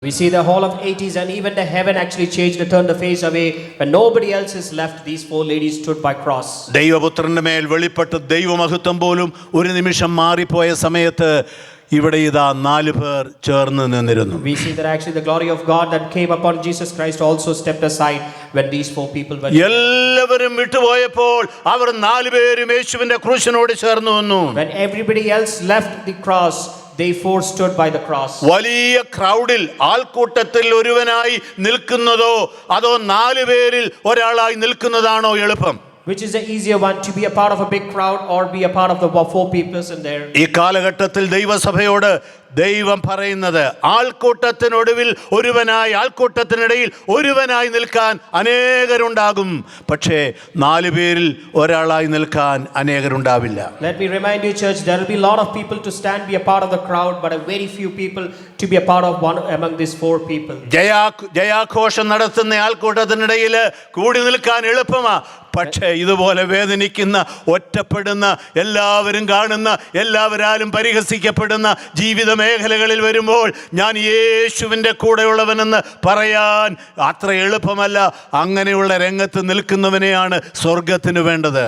We see the whole of 80s and even the heaven actually changed and turned the face away. When nobody else is left, these 4 ladies stood by cross. ദൈവപുത്രന്റെ മേൽ വെളിപ്പെട്ട ദൈവമഹത്വം പോലും ഒരു നിമിഷം മാറിപ്പോയ സമയത്ത് ഇവിടെ ഇതാ 4 പേർ ചേർന്ന് നിന്നിരുന്നു. We see that actually the glory of God that came upon Jesus Christ also stepped aside when these 4 people were. എല്ലാവരും വിട്ടുപോയപ്പോൾ അവർ 4 പേരും യേശുവിന്റെ ക്രൂശിനോട് ചേർന്ന് വന്നു. When everybody else left the cross, they 4 stood by the cross. വലിയ ക്രൗഡിൽ ആൾക്കൂട്ടത്തിൽ ഒരുവനായി നിൽക്കുന്നതോ അതോ 4 പേരിൽ ഒരാളായി നിൽക്കുന്നതാണോ എളുപ്പം? Which is the easier one, to be a part of a big crowd or be a part of the 4 people in there? ഈ കാലഘട്ടത്തിൽ ദൈവസഭയോട് ദൈവം പറയുന്നത് ആൾക്കൂട്ടത്തിനൊടുവിൽ ഒരുവനായി, ആൾക്കൂട്ടത്തിനിടയിൽ ഒരുവനായി നിൽക്കാൻ അനേകരുണ്ടാകും, പക്ഷേ 4 പേരിൽ ഒരാളായി നിൽക്കാൻ അനേകരുണ്ടാവില്ല. Let me remind you, church, there will be a lot of people to stand, be a part of the crowd, but a very few people to be a part of one among these 4 people. ജയാഘോഷം നടത്തുന്ന ആൾക്കൂട്ടത്തിനിടയിൽ കൂടി നിൽക്കാൻ എളുപ്പമാ, പക്ഷേ ഇതുപോലെ വേദനിക്കുന്ന, ഒറ്റപ്പെടുന്ന, എല്ലാവരും കാണുന്ന, എല്ലാവരാലും പരിഹസിക്കപ്പെടുന്ന ജീവിത മേഖലകളിൽ വരുമ്പോൾ ഞാൻ യേശുവിൻ്റെ കൂടെയുള്ളവനെന്ന് പറയാൻ അത്ര എളുപ്പമല്ല. അങ്ങനെയുള്ള രംഗത്ത് നിൽക്കുന്നവനെയാണ് സ്വർഗത്തിന് വേണ്ടത്.